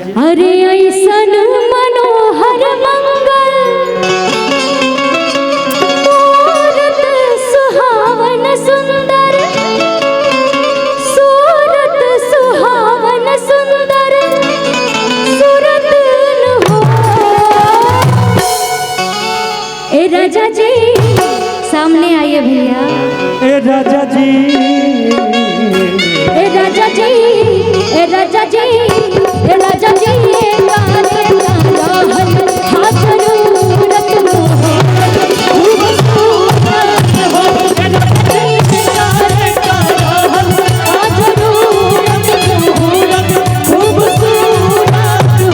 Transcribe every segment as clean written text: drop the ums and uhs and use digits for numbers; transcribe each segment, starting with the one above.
अरे ऐसन मनोहर मंगल मूरत सुहावन सुंदर सूरत सुहावन सुंदर सूरत हो। ए राजा जी सामने आइए भैया। ए राजा जी, ए राजा जी, ए राजा जी, ए राजा जी, ये गाने का राहत हाथ जरूरत हो। खूबसूरत हो ए राजा जी, ये गाने का राहत हाथ जरूरत हो। खूबसूरत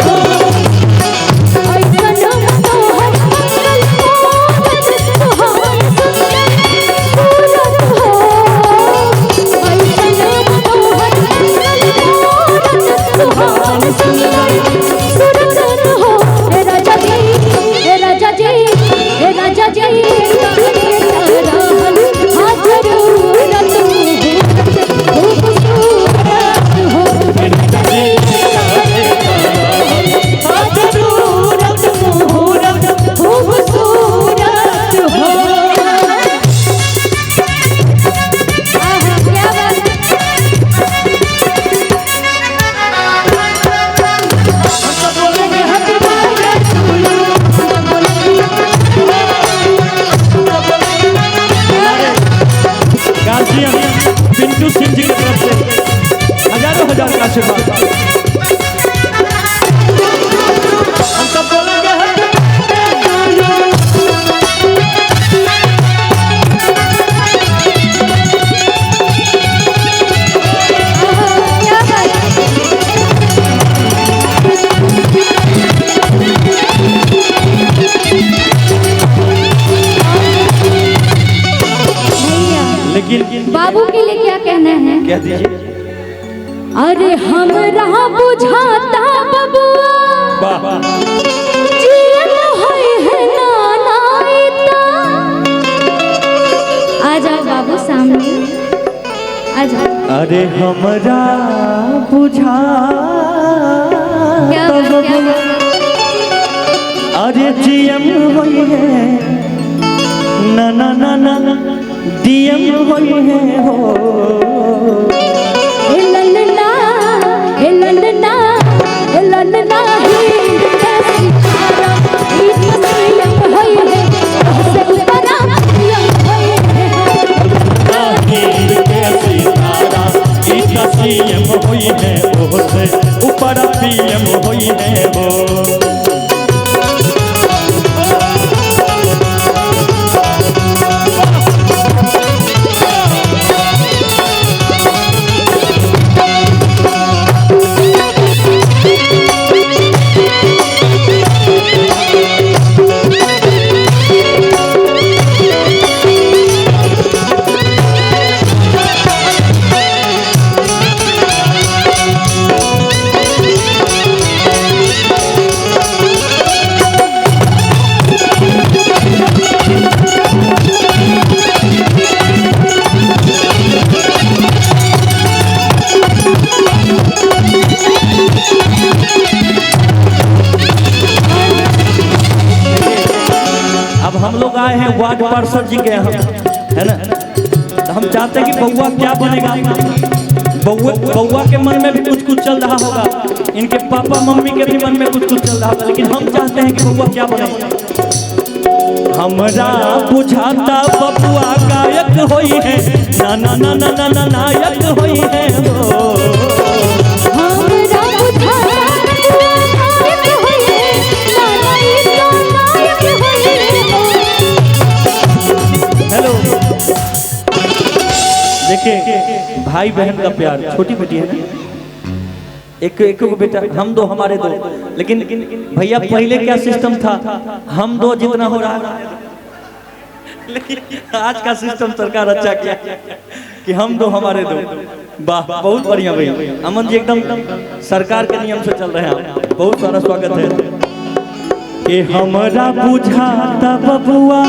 हो ऐसन मनोहर मंगल मूरत सुहावन सुंदर सूरत हो। ऐसन मनोहर मंगल मूरत सुहावन सुंदर सूरत हो। हे राजा जी, हे राजा जी, हे राजा जी, गाने का राहत हाथ जरूरत हो। खूबसूरत हो हे राजा जी, गाने का राहत हाथ जरूरत मुहूर्त खूबसूरत हो। आहा क्या बात गार्जियन पिंटू सिंह जी की तरफ से हजारों हजार का आशीर्वाद। हम सब बोलेंगे क्या लेकिन बाबू के लिए क्या कहना है? कह दीजिए। अरे हमरा बुझाता बबुआ वाह जियत होई है नाना इता। आ जाओ बाबू सामने आ जाओ। अरे हमरा बुझा क्या बात, क्या बात। अरे जीएम होई है ना ना ना ना डीएम होई है हो। ए ललना, ए ललना, ए ललना ही कैसी तारा ई तस्वीर होई है उससे ऊपर यम होई है। कैसी तारा ई सीएम होई है ओसे ऊपर पीएम होई है वो। अब हम लोग आए हैं वार्ड पार्षद जी के यहाँ, है ना। तो हम चाहते हैं कि बउआ क्या बनेगा। बउआ के मन में भी कुछ कुछ चल रहा होगा, इनके पापा मम्मी के भी मन में कुछ कुछ चल रहा होगा, लेकिन हम चाहते हैं कि बउआ क्या बनेगा। हमरा बुझाता बबुआ गायक होई है ना ना ना ना ना ना नायक होई है हो। हमरा बुझाता नायक होई है नाना इता नायक होई है। हेलो देखिए भाई बहन का प्यार, छोटी बेटी है ना, एक को बेटा, हम दो हमारे दो। लेकिन भैया पहले क्या सिस्टम था, हम दो जितना हो रहा है, लेकिन आज का सिस्टम सरकार अच्छा किया कि हम दो हमारे दो। वाह बहुत बढ़िया भैया अमन जी, एकदम सरकार के नियम से चल रहे हैं। बहुत सारा स्वागत है। कि हमरा बुझाता बबुआ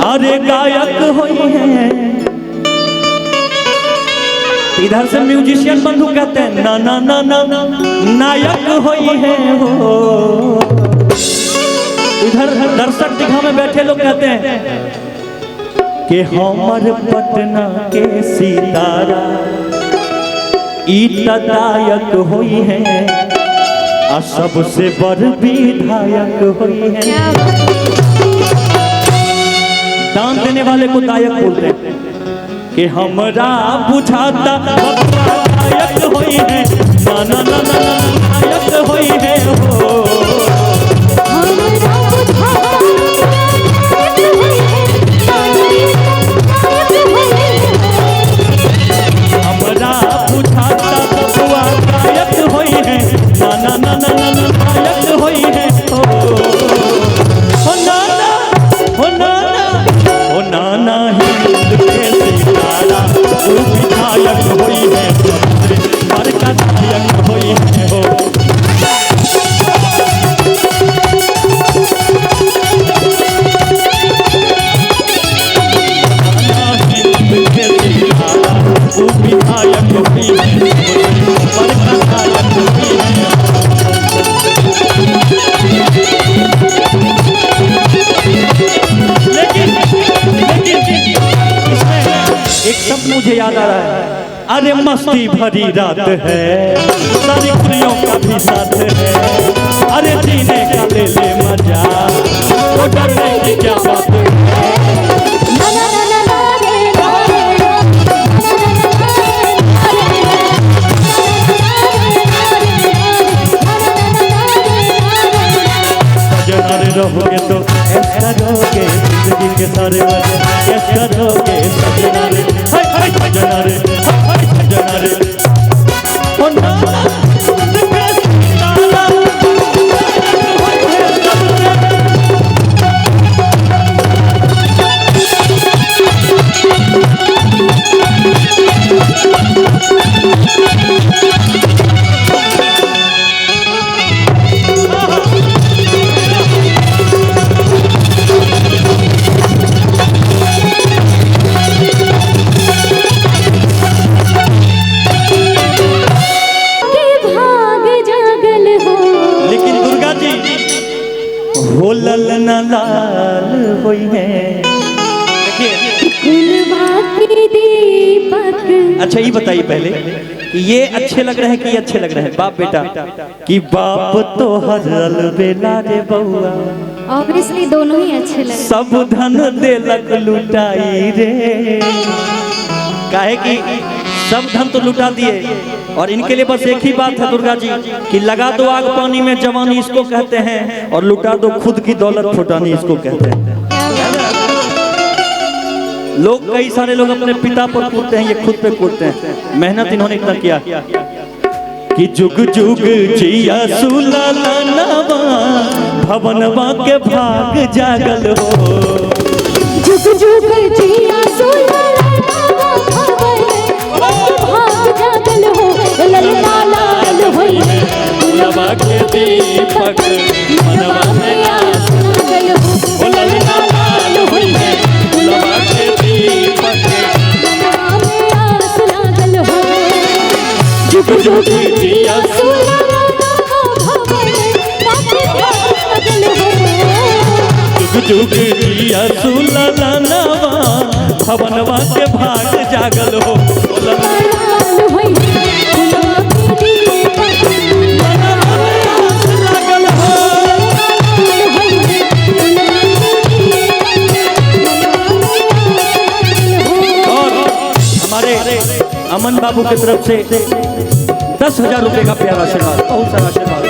अरे गायक होई है इधर से म्यूजिशियन बंधु कहते हैं ना ना ना ना नायक होई है हो। इधर दर्शक दिखा में बैठे लोग कहते हैं कि हमर पटना के सितारा ई नायक होई है आ सबसे बड़ विधायक होई है। दान देने वाले को दायक बोलते हैं कि हमरा बुझाता नायक होई है ना ना ना ना नायक होई है हो। हमरा बुझाता बबुआ नायक होई है ना ना ना ना नायक होई है हो नाना हो नाना हो नाना हिंद के सितारा तू विधायक होई है सबसे बड़का नायक होई है हो। नाना हिंद के सितारा तू विधायक होई है बड़का नायक होई है। एक शब्द मुझे याद आ रहा है, अरे मस्ती भरी रात है सारी खुशियों का भी साथ है, अरे जीने का ले ले मजा तो डरने की क्या बात है। सजना रे रहोगे तो ऐसा रहोगे जिंदगी के सारे वजह ऐसा रहोगे सजना रे हाय हाय सजना रे हाय सजना रे ओ ना हो ललना लाल होई है। अच्छा ये बताइए पहले कि ये अच्छे लग रहे हैं कि ये अच्छे लग रहे हैं बाप बेटा कि बाप तो हरल बेला रे बउआ ऑब्वियसली दोनों ही अच्छे लगे। सब धन देलक लुटाई रे काहे कि सब धन तो लुटा दिए और इनके लिए बस एक ही बात है दुर्गा जी कि लगा दो आग पानी में जवानी इसको कहते हैं और लुटा दो खुद की दौलत फुटानी इसको कहते हैं। लोग कई सारे लोग अपने पिता पर कूदते हैं ये खुद पे कूदते हैं। मेहनत इन्होंने इतना किया कि जुग जुग जिया सुलालानावा भवनवा के भाग जागल हो। जुग जुग जिया सुलालानावा भाग जागल हो। ललना लाल होई है गुलाबा के दीपक मनवा में आस लागल हो। ललना लाल होई है गुलाबा के दीपक मनवा में आस लागल हो। जुग जुग जिया जुग जुग जिया सुलालानावा भवनवा के भाग जागल हो। अमन बाबू की तरफ से 10,000 रुपए का प्यारा आशीर्वाद बहुत सारा आशीर्वाद।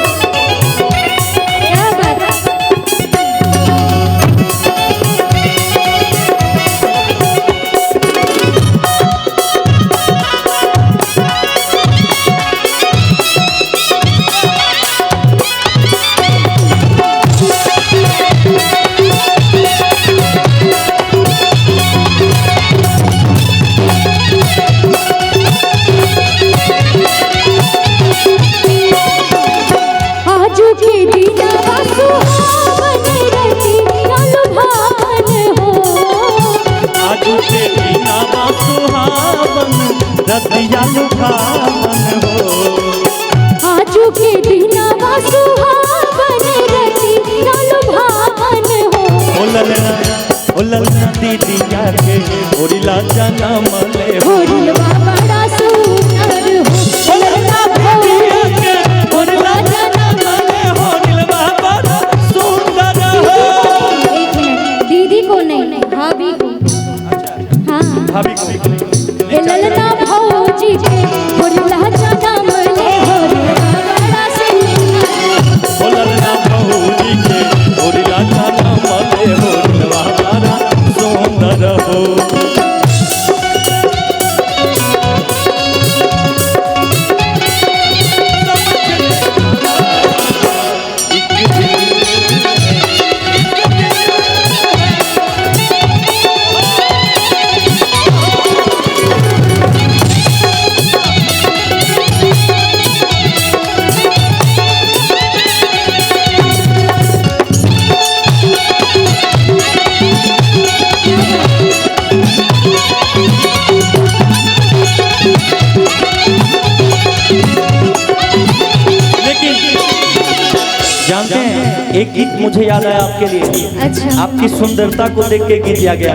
लुभावन हो। आजू के दिनवा सुहावन रतिया लुभावन हो। ओ ललना दीदिया के होरिला जनम ले हो। होरिलवा बड़ा सुंदर हो। ओ ललना दीदिया के होरिला जनम ले होरिलवा बड़ा सुंदर हो। एक मिनट, दीदी को नहीं, भाभी को। हाँ, भाभी को ए ललना भौजी के होरिला जनम ले होरिलवा बड़ा सुंदर। ओ ललना भौजी के होरिला जनम ले होरिलवा बड़ा सुंदर हो। जानते हैं एक गीत मुझे याद आया आपके लिए। अच्छा, आपकी सुंदरता को देख के गीत या गया।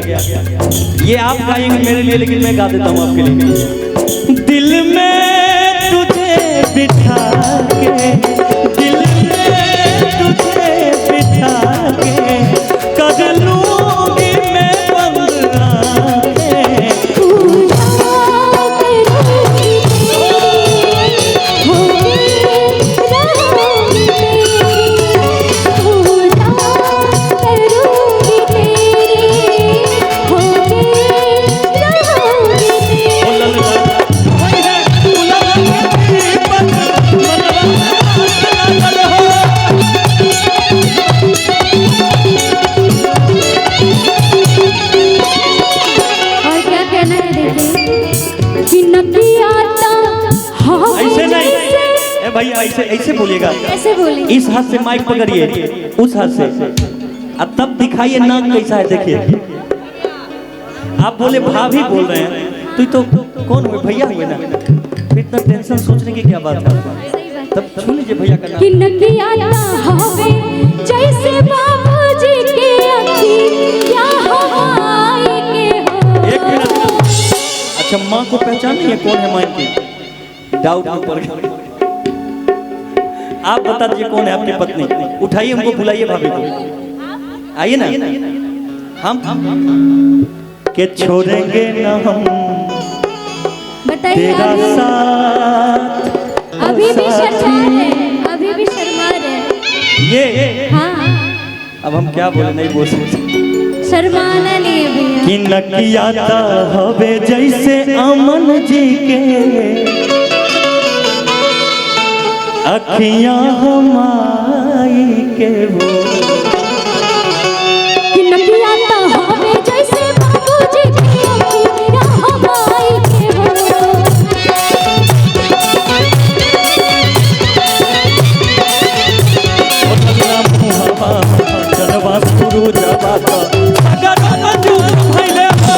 ये आप गाएंगे मेरे लिए, लेकिन मैं गा देता हूँ आपके लिए। दिल में तुझे बिठा के, दिल में तुझे बिठा के कर लूंगी मैं बंद आंखें। पूजा करूंगी भैया ऐसे ऐसे बोलिएगा। कैसे बोली? इस हाथ से माइक पकड़िए, उस हाथ से, अब तब दिखाइए नाक कैसा है, देखिए। आप बोले भाभी बोल रहे हैं, तो कौन हुए? भैया हुए ना। इतना टेंशन सोचने की क्या बात है? तब सुन लीजिए भैया का नाम। कि नकिया हवे जैसे बाबूजी के अखिया हवाई के हो। एक मिनट, अच्छा माँ को पहचान नहीं है कौन है? माँ की डाउट में पड़ गया। आप बता दीजिए कौन है आपकी पत्नी? उठाइए, हमको बुलाइए भाभी को। आइए ना, हम के छोड़ेंगे ना हम बताइए। तेरा साथ। अभी भी शर्मा रहे, अभी भी शर्मा रहे। ये हाँ, अब हम क्या बोले, नहीं बोल सकते। शर्माना नहीं है भैया। कि नकियाता हवे जैसे अमन जी के अखियां हमारी के हो। कि नकिया हवे जैसे बाबूजी के अखिया हवाई के हो। जनवा शुरू जबाता अगर मंजूर भइले हो।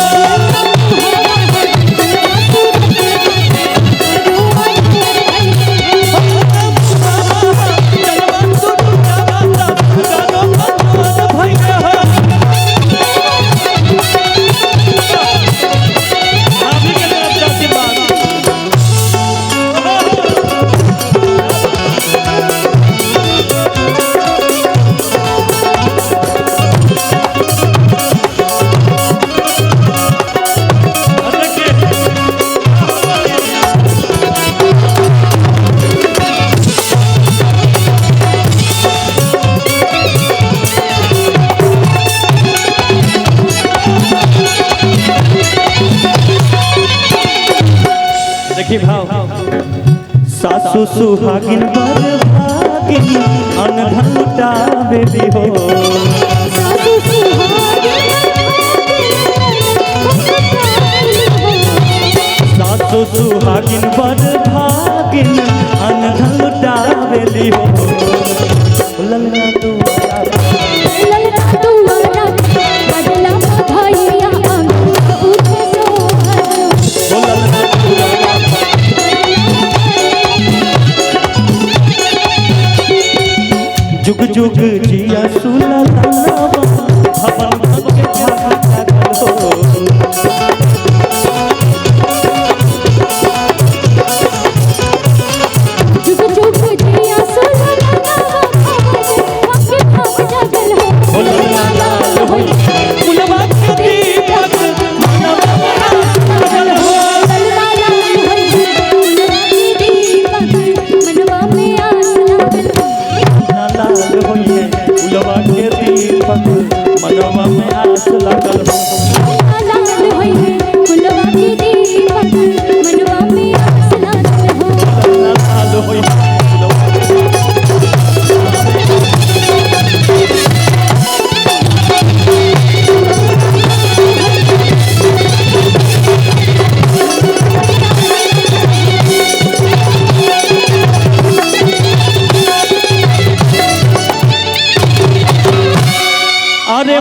देखिए भाव, सासु सुहागिन बर भागिन अनधन लुटावे दी हो। सासु सुहागिन सासु सुहागिन बर भागिन अनधन लुटावे दी हो। ललना तू ललना दुआरा बदला भैया उठे सोहर। ललना तू जुग जुग जिया सुलताना भवन